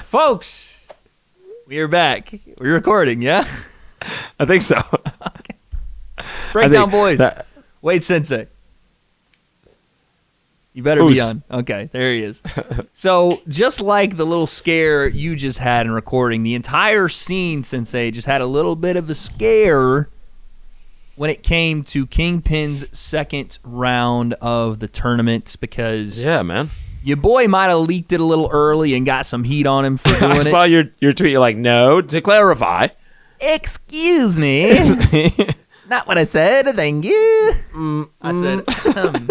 Folks, we are back. We're recording, yeah? I think so. Okay. Breakdown boys. Wade Sensei. You better be on. Okay, there he is. So, just like the little scare you just had in recording, the entire scene, Sensei, just had a little bit of a scare when it came to Kingpyn's second round of the tournament because your boy might have leaked it a little early and got some heat on him for doing it. I saw your tweet. You're like, no, to clarify. Excuse me. Not what I said. Thank you. I said,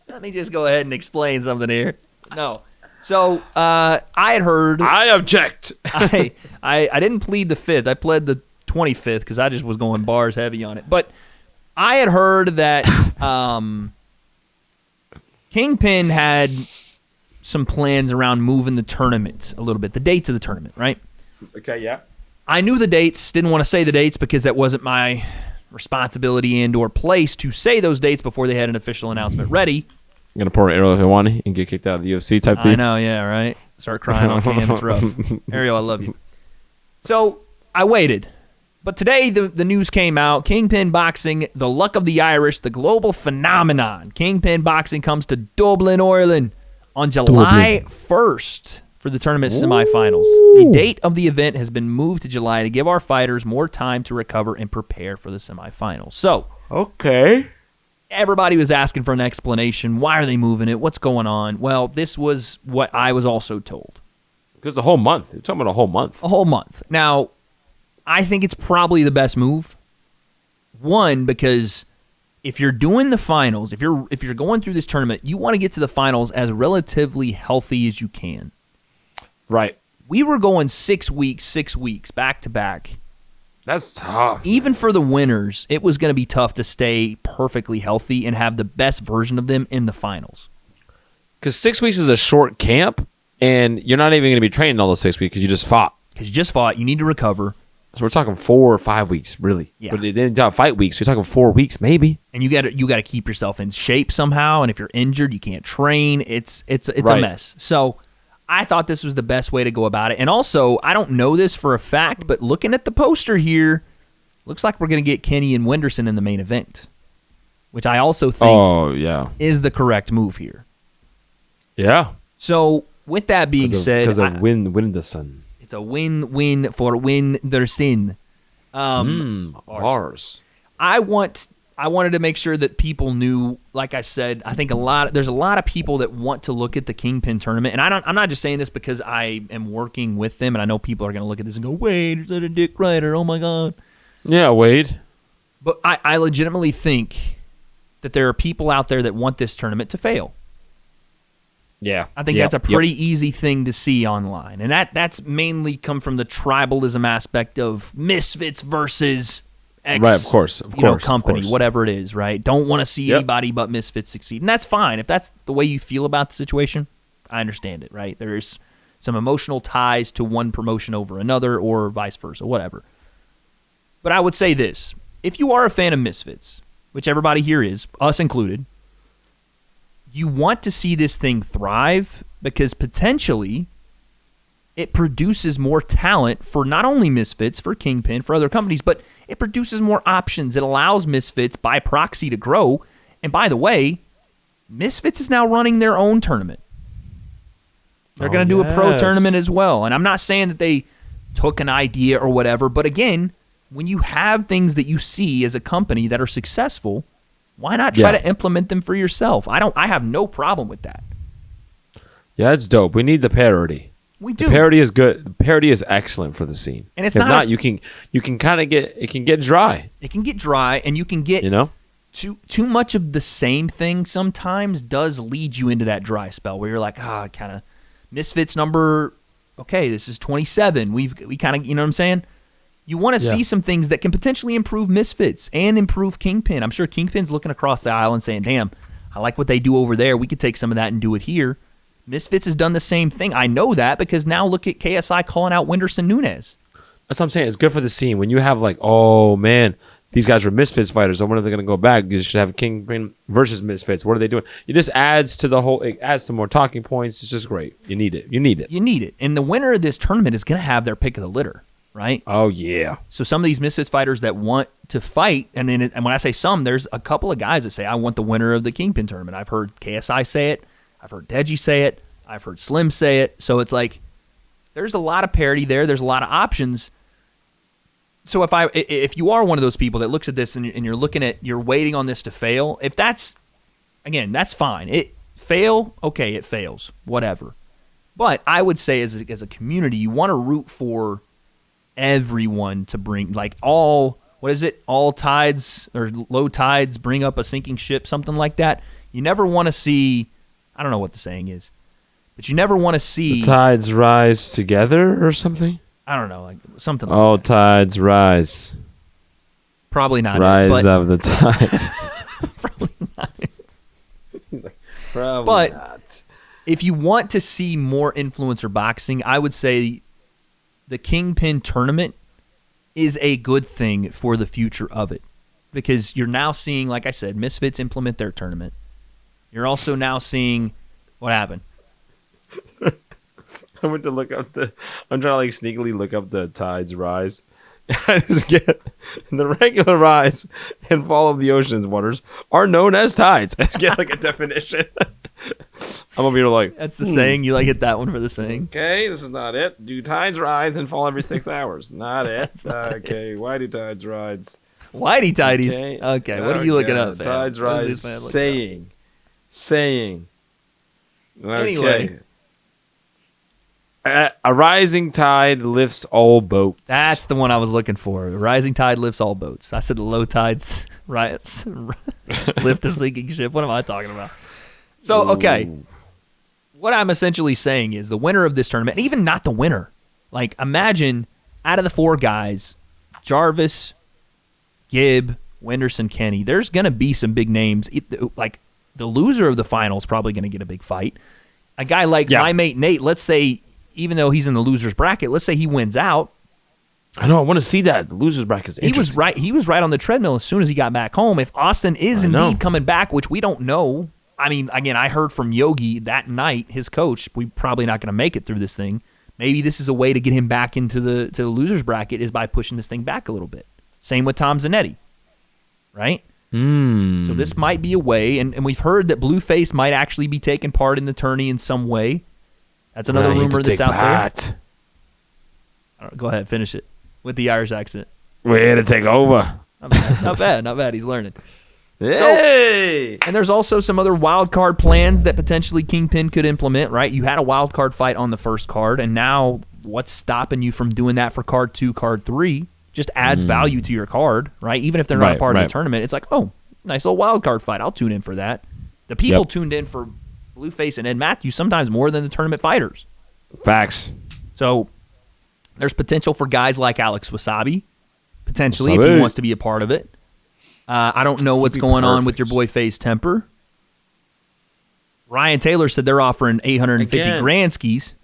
let me just go ahead and explain something here. No. So I had heard. I object. I didn't plead the fifth. I pled the 25th because I just was going bars heavy on it. But I had heard that Kingpyn had some plans around moving the tournament a little bit, the dates of the tournament, right? Okay, yeah. I knew the dates, didn't want to say the dates because that wasn't my responsibility and or place to say those dates before they had an official announcement ready. You're going to pour an Ariel if you want and get kicked out of the UFC type thing? I know, yeah, right? Start crying on cam, it's rough. Ariel, I love you. So I waited. But today, the news came out. Kingpyn Boxing, the luck of the Irish, the global phenomenon. Kingpyn Boxing comes to Dublin, Ireland on July 1st for the tournament semifinals. The date of the event has been moved to July to give our fighters more time to recover and prepare for the semifinals. So, okay. Everybody was asking for an explanation. Why are they moving it? What's going on? Well, this was what I was also told. Because the whole month. You're talking about a whole month. A whole month. Now, I think it's probably the best move. One, because if you're doing the finals, if you're going through this tournament, you want to get to the finals as relatively healthy as you can. Right. We were going 6 weeks, back to back. That's tough. Even for the winners, it was going to be tough to stay perfectly healthy and have the best version of them in the finals. Because 6 weeks is a short camp, and you're not even going to be training all those 6 weeks because you just fought. You need to recover. So we're talking 4 or 5 weeks, really. Yeah. But then you fight weeks, so you're talking 4 weeks, maybe. And you got to keep yourself in shape somehow. And if you're injured, you can't train. It's right. a mess. So I thought this was the best way to go about it. And also, I don't know this for a fact, but looking at the poster here, looks like we're going to get Kenny and Wenderson in the main event, which I also think is the correct move here. Yeah. So with that being said, because of Wenderson. It's a win-win for Wenderson. Bars. I wanted to make sure that people knew. Like I said, I think there's a lot of people that want to look at the Kingpyn tournament, and I'm not just saying this because I am working with them, and I know people are going to look at this and go, "Wade, is that a dick rider? Oh my god." Yeah, Wade. But I legitimately think that there are people out there that want this tournament to fail. Yeah. I think that's a pretty easy thing to see online. And that's mainly come from the tribalism aspect of misfits versus X right, of course, company, whatever it is, right? Don't want to see anybody but misfits succeed. And that's fine. If that's the way you feel about the situation, I understand it, right? There's some emotional ties to one promotion over another or vice versa, whatever. But I would say this. If you are a fan of misfits, which everybody here is, us included, you want to see this thing thrive because potentially it produces more talent for not only Misfits, for Kingpyn, for other companies, but it produces more options. It allows Misfits by proxy to grow. And by the way, Misfits is now running their own tournament. They're going to do a pro tournament as well. And I'm not saying that they took an idea or whatever, but again, when you have things that you see as a company that are successful, why not try to implement them for yourself? I have no problem with that. Yeah, it's dope. We need the parody. We do. The parody is good. The parody is excellent for the scene. And it's if not you can kind of get it can get dry. It can get dry, and you can get too much of the same thing. Sometimes does lead you into that dry spell where you're like, kind of Misfits number. Okay, this is 27. We kind of, you know what I'm saying? You want to see some things that can potentially improve Misfits and improve Kingpyn. I'm sure Kingpyn's looking across the aisle and saying, damn, I like what they do over there. We could take some of that and do it here. Misfits has done the same thing. I know that because now look at KSI calling out Wenderson Nunes. That's what I'm saying. It's good for the scene. When you have like, oh, man, these guys are Misfits fighters. So when are they going to go back? You should have Kingpyn versus Misfits. What are they doing? It just adds to the whole. It adds some more talking points. It's just great. You need it. You need it. And the winner of this tournament is going to have their pick of the litter, right? Oh yeah. So some of these Misfits fighters that want to fight, and when I say some, there's a couple of guys that say I want the winner of the Kingpyn tournament. I've heard KSI say it. I've heard Deji say it. I've heard Slim say it. So it's like there's a lot of parity there. There's a lot of options. So if you are one of those people that looks at this and you're waiting on this to fail, if that's fine. It fails, whatever. But I would say as a community, you want to root for everyone to bring all tides or low tides bring up a sinking ship, something like that. You never want to see, I don't know what the saying is, but you never want to see the tides rise together or something. I don't know, like something like all that. Tides rise. Probably not. Rise of the tides. Probably not. Probably but not. If you want to see more influencer boxing, I would say the Kingpyn tournament is a good thing for the future of it. Because you're now seeing, like I said, Misfits implement their tournament. You're also now seeing what happened. I went to look up I'm trying to sneakily look up the tides rise. I just get the regular rise and fall of the ocean's waters are known as tides. I just get a definition. I'm over here like, that's the saying. You hit that one for the saying. Okay, this is not it. Do tides rise and fall every 6 hours? Not it. Not okay, it. Why do tides rise? Whitey tidies. Okay, what are you looking up? Tides rise. Saying. Okay. Anyway. A rising tide lifts all boats. That's the one I was looking for. A rising tide lifts all boats. I said the low tides riots lift a sinking ship. What am I talking about? So, okay. What I'm essentially saying is the winner of this tournament, and even not the winner, imagine out of the 4 guys, Jarvis, Gibb, Wenderson, Kenny, there's going to be some big names. The loser of the final is probably going to get a big fight. A guy like my mate Nate, let's say, even though he's in the loser's bracket, let's say he wins out. I know. I want to see that. The loser's bracket is interesting. He was right on the treadmill as soon as he got back home. If Austin is indeed coming back, which we don't know. I mean, again, I heard from Yogi that night, his coach, we're probably not going to make it through this thing. Maybe this is a way to get him back into the loser's bracket is by pushing this thing back a little bit. Same with Tom Zanetti, right? So this might be a way, and we've heard that Blueface might actually be taking part in the tourney in some way. That's another rumor that's out there. Right, go ahead, finish it with the Irish accent. We're here to take over. Not bad. He's learning. Hey! And there's also some other wild card plans that potentially Kingpyn could implement, right? You had a wild card fight on the first card, and now what's stopping you from doing that for card 2, card 3? Just adds value to your card, right? Even if they're not a part of the tournament, it's like, oh, nice little wild card fight. I'll tune in for that. The people tuned in for Blueface and Ed Matthews sometimes more than the tournament fighters. Facts. So there's potential for guys like Alex Wasabi, potentially, if he wants to be a part of it. I don't know what's going on with your boy FaZe Temper. Ryan Taylor said they're offering 850 grand skis.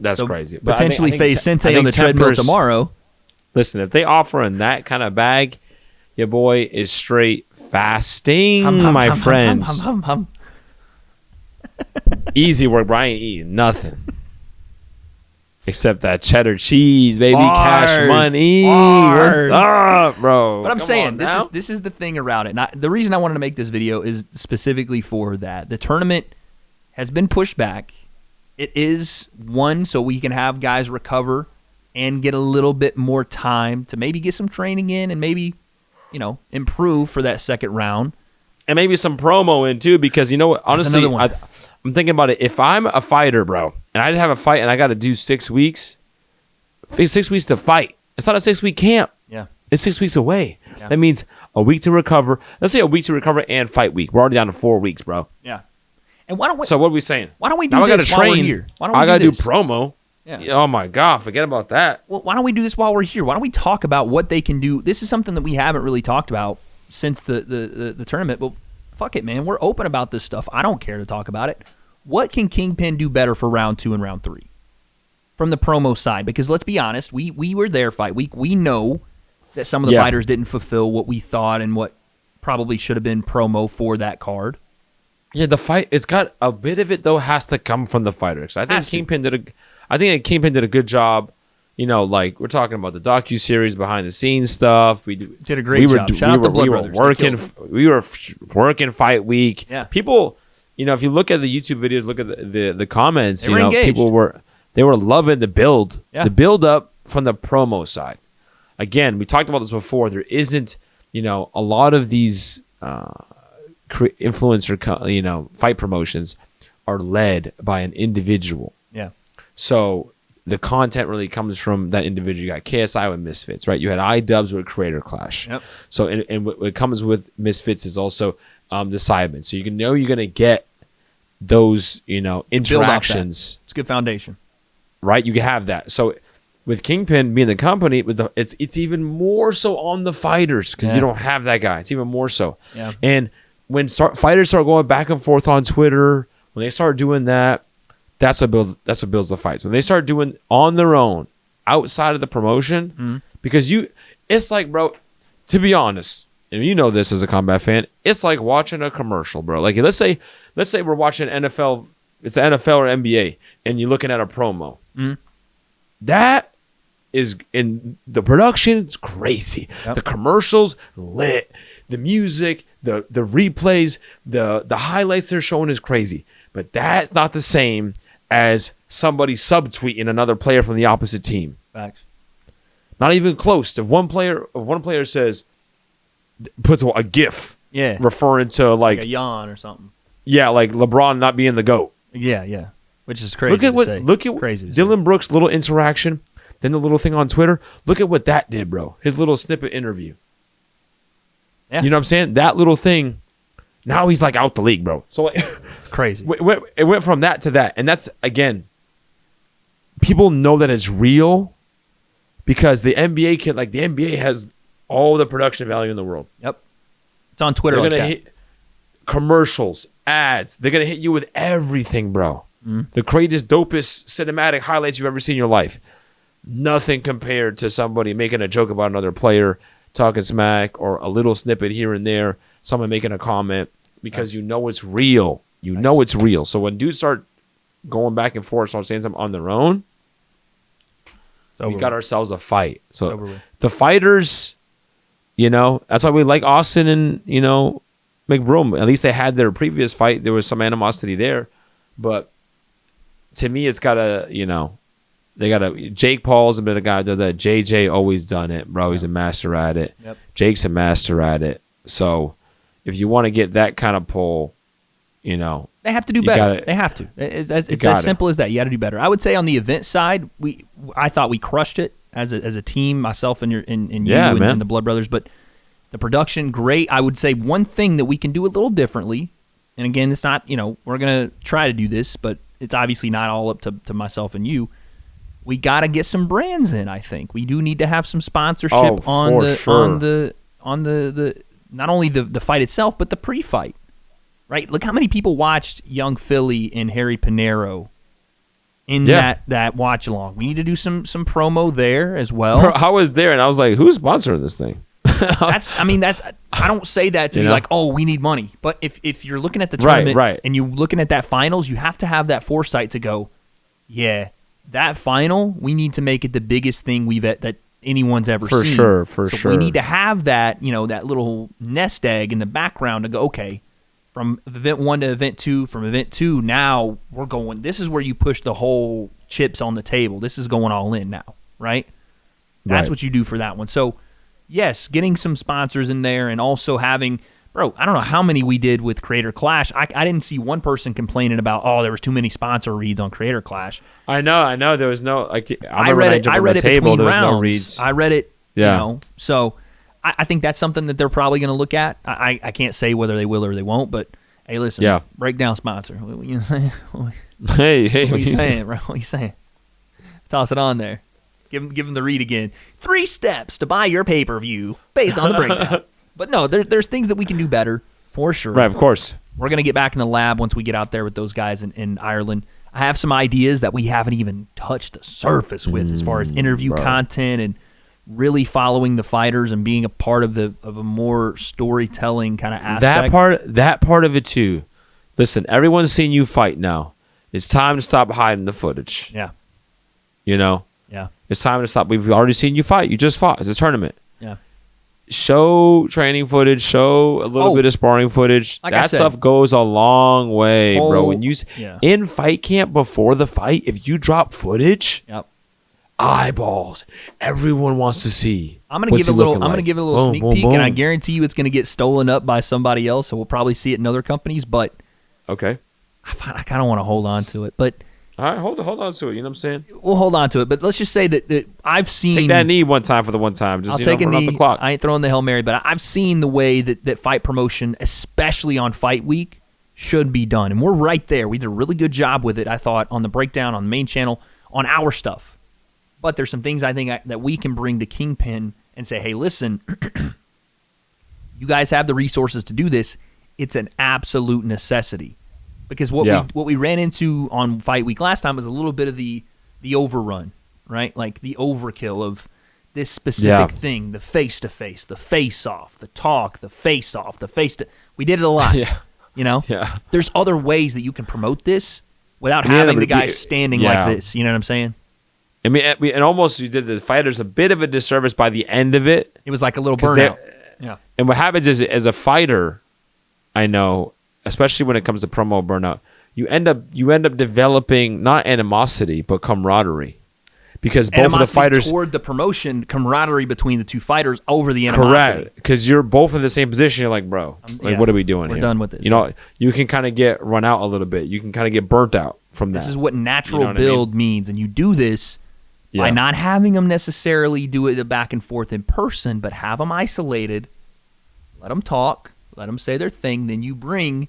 That's crazy. Potentially FaZe Sensei on the treadmill tomorrow. Listen, if they offering that kind of bag, your boy is straight fasting, my friends. Easy work, Brian. Eating nothing except that cheddar cheese, baby. Cash money. What's up, bro? But I'm saying this is the thing around it. The reason I wanted to make this video is specifically for that. The tournament has been pushed back. It is one so we can have guys recover and get a little bit more time to maybe get some training in and maybe, improve for that second round. And maybe some promo in too, because you know what? Honestly, I'm thinking about it. If I'm a fighter, bro, and I have a fight and I got to do 6 weeks, 6 weeks to fight. It's not a 6-week camp. Yeah. It's 6 weeks away. Yeah. That means a week to recover. Let's say a week to recover and fight week. We're already down to 4 weeks, bro. Yeah. And why don't we? So what are we saying? Why don't we do this while we're here? I got to do promo. Yeah. Oh my God, forget about that. Well, why don't we do this while we're here? Why don't we talk about what they can do? This is something that we haven't really talked about since the tournament, but fuck it, man. We're open about this stuff. I don't care to talk about it. What can Kingpyn do better for round 2 and round 3 from the promo side? Because let's be honest, we were there fight week. We know that some of the fighters didn't fulfill what we thought and what probably should have been promo for that card. Yeah, the fight, it's got a bit of it though has to come from the fighters. I think Kingpyn did a good job. You know, like we're talking about the docu-series, behind the scenes stuff. We did a great job. Shout out to Blood Brothers. We were working fight week. Yeah. People, you know, if you look at the YouTube videos, look at the comments, they were engaged. People were loving the build, the build up from the promo side. Again, we talked about this before. There isn't, you know, a lot of these influencer, you know, fight promotions are led by an individual. Yeah. So the content really comes from that individual. You got KSI with Misfits, right? You had iDubbbz with Creator Clash. Yep. So and what comes with Misfits is also the Cybermen. So you know you're gonna get those, you know, interactions. It's a good foundation, right? You can have that. So with Kingpyn being the company, it's even more so on the fighters because you don't have that guy. It's even more so. Yeah. And when fighters start going back and forth on Twitter, when they start doing that, that's what builds the fights. When they start doing on their own, outside of the promotion, because it's like, bro, to be honest, and you know this as a combat fan, it's like watching a commercial, bro. Like let's say we're watching NFL, it's the NFL or NBA, and you're looking at a promo. That is in the production, it's crazy. Yep. The commercials lit, the music, the replays, the highlights they're showing is crazy. But that's not the same as somebody subtweeting another player from the opposite team. Facts. Not even close. If one player says, puts a GIF, referring to like a yawn or something. Yeah, like LeBron not being the GOAT. Yeah. Which is crazy. Look at Dylan Brooks' little interaction, then the little thing on Twitter. Look at what that did, bro. His little snippet interview. Yeah. You know what I'm saying? That little thing. Now he's like out the league, bro. So like, crazy. It went from that to that, and that's again. People know that it's real because the NBA has all the production value in the world. Yep. It's on Twitter. They're gonna hit commercials, ads. They're gonna hit you with everything, bro. The greatest, dopest cinematic highlights you've ever seen in your life. Nothing compared to somebody making a joke about another player, talking smack, or a little snippet here and there, someone making a comment, because you know it's real. You know it's real. So when dudes start going back and forth, start saying something on their own, we got ourselves a fight. So the fighters, you know, that's why we like Austin and, you know, McBroom. At least they had their previous fight. There was some animosity there. But to me, it's got to, you know, Jake Paul's been a guy that JJ always done it, bro. He's a master at it. Yep. Jake's a master at it. So if you want to get that kind of pull, you know, they have to do better. They have to. It's as simple as that. You got to do better. I would say on the event side, I thought we crushed it as a team, myself and you and the Blood Brothers. But the production, great. I would say one thing that we can do a little differently, and again, it's not, you know, we're gonna try to do this, but it's obviously not all up to myself and you. We got to get some brands in. I think we do need to have some sponsorship on the not only the fight itself, but the pre-fight. Right? Look how many people watched Young Philly and Harry Pinero in that watch along. We need to do some promo there as well. Bro, I was there and I was like, who's sponsoring this thing? I don't say that to be like, oh, we need money. But if you're looking at the tournament and you're looking at that finals, you have to have that foresight to go, yeah, that final, we need to make it the biggest thing that anyone's ever seen. For sure. We need to have that, you know, that little nest egg in the background to go, okay, from event 1 to event 2, from event 2, now we're going, this is where you push the whole chips on the table. This is going all in now, right? That's what you do for that one. So, yes, getting some sponsors in there and also having, bro, I don't know how many we did with Creator Clash. I didn't see one person complaining about, oh, there was too many sponsor reads on Creator Clash. I know. There was no, I read it table, between rounds. No reads. I read it, you know. So I think that's something that they're probably going to look at. I can't say whether they will or they won't, but hey, listen, breakdown sponsor. What you saying? Hey, what are you saying, bro? What are you saying? Toss it on there. Give them the read again. 3 steps to buy your pay-per-view based on the breakdown. But no, there's things that we can do better, for sure. Right, of course. We're going to get back in the lab once we get out there with those guys in Ireland. I have some ideas that we haven't even touched the surface with as far as interview content and really following the fighters and being a part of a more storytelling kind of aspect. That part of it too. Listen, everyone's seen you fight now. It's time to stop hiding the footage. Yeah. Yeah. It's time to stop. We've already seen you fight. You just fought. It's a tournament. Yeah. Show training footage. Show a little bit of sparring footage. Like that stuff goes a long way, bro. When you in fight camp before the fight, if you drop footage, eyeballs, everyone wants to see. I'm gonna give a little sneak peek, and I guarantee you it's gonna get stolen up by somebody else. So we'll probably see it in other companies. But okay, I kind of want to hold on to it. But all right, hold on to it. You know what I'm saying? We'll hold on to it. But let's just say that I've seen take that knee one time for the one time. Just, I'll take a knee. The clock. I ain't throwing the Hail Mary, but I've seen the way that fight promotion, especially on fight week, should be done, and we're right there. We did a really good job with it. I thought on the breakdown on the main channel on our stuff. But there's some things I think that we can bring to Kingpyn and say, hey, listen, you guys have the resources to do this. It's an absolute necessity. Because what we ran into on Fight Week last time was a little bit of the overrun, right? Like the overkill of this specific thing, the face-to-face, the face-off, the talk, the face-off, the face-to... We did it a lot, you know? Yeah. There's other ways that you can promote this without having the guy standing like this. You know what I'm saying? I mean, and almost you did the fighters a bit of a disservice by the end of it. It was like a little burnout. Yeah. And what happens is, as a fighter, I know, especially when it comes to promo burnout, you end up developing not animosity but camaraderie, because both of the fighters toward the promotion, camaraderie between the two fighters over the animosity. Correct, because you're both in the same position. You're like, bro, what are we doing? We're done with this. You know, you can kind of get run out a little bit. You can kind of get burnt out from that. This is what natural build means, and you do this by not having them necessarily do it back and forth in person, but have them isolated. Let them talk. Let them say their thing. Then you bring,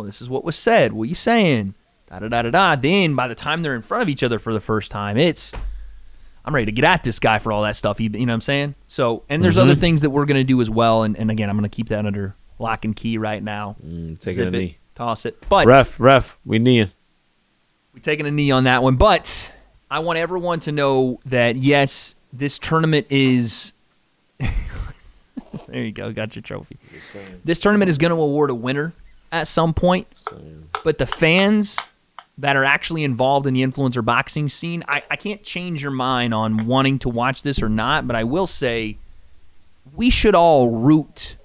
this is what was said. What are you saying? Da-da-da-da-da. Then by the time they're in front of each other for the first time, I'm ready to get at this guy for all that stuff. You know what I'm saying? So, and there's other things that we're going to do as well. And again, I'm going to keep that under lock and key right now. Taking a knee. Toss it. But ref, we kneeing. We're taking a knee on that one. But I want everyone to know that, yes, this tournament is... There you go. Got your trophy. This tournament is going to award a winner at some point. But the fans that are actually involved in the influencer boxing scene, I can't change your mind on wanting to watch this or not, but I will say we should all root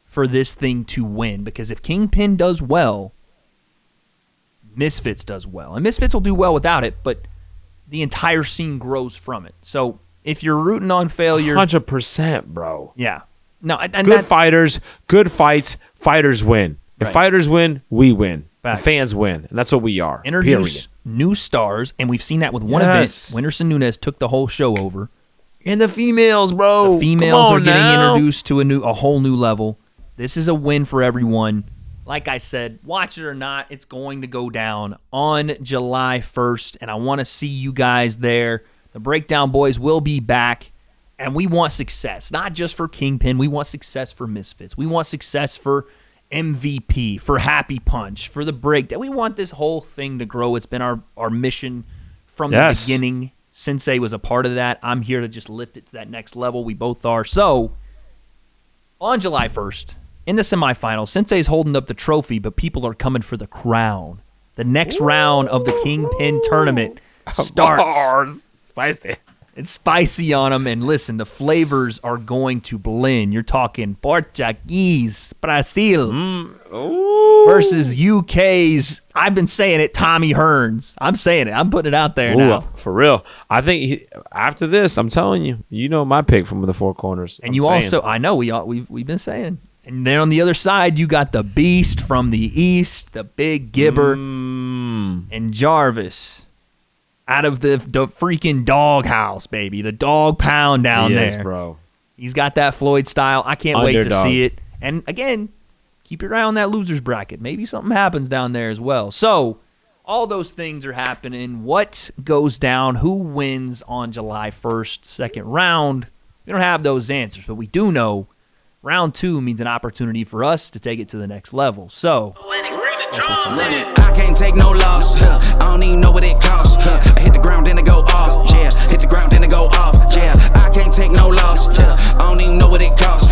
for this thing to win, because if Kingpyn does well, Misfits does well. And Misfits will do well without it, but the entire scene grows from it. So if you're rooting on failure... 100%, bro. Yeah. No, and good fighters, good fights, fighters win. If fighters win, we win. The fans win. And that's what we are. Introduce new stars, and we've seen that with one event. Winterson Nunes took the whole show over. And the females, bro. The females are getting introduced to a whole new level. This is a win for everyone. Like I said, watch it or not, it's going to go down on July 1st, and I want to see you guys there. The Breakdown Boys will be back, and we want success, not just for Kingpyn. We want success for Misfits. We want success for MVP, for Happy Punch, for the Breakdown. We want this whole thing to grow. It's been our mission from the beginning. Sensei was a part of that. I'm here to just lift it to that next level. We both are. So, on July 1st, in the semifinals, Sensei's holding up the trophy, but people are coming for the crown. The next round of the Kingpyn tournament starts. Spicy. It's spicy on them, and listen, the flavors are going to blend. You're talking Portuguese, Brazil versus UK's, I've been saying it, Tommy Hearns. I'm saying it. I'm putting it out there now. For real. I think after this, I'm telling you, you know my pick from the Four Corners. And I know we've been saying. And then on the other side, you got the Beast from the East, the Big Gibber, and Jarvis. Out of the freaking doghouse, baby. The dog pound down there. Yes, bro. He's got that Floyd style. I can't wait to see it. And again, keep your eye on that loser's bracket. Maybe something happens down there as well. So, all those things are happening. What goes down? Who wins on July 1st, second round? We don't have those answers, but we do know round 2 means an opportunity for us to take it to the next level. So, I can't take no loss. I don't even know what it costs. I hit the ground, then it go off. Yeah, hit the ground, then it go off. Yeah, I can't take no loss. Yeah, I don't even know what it costs.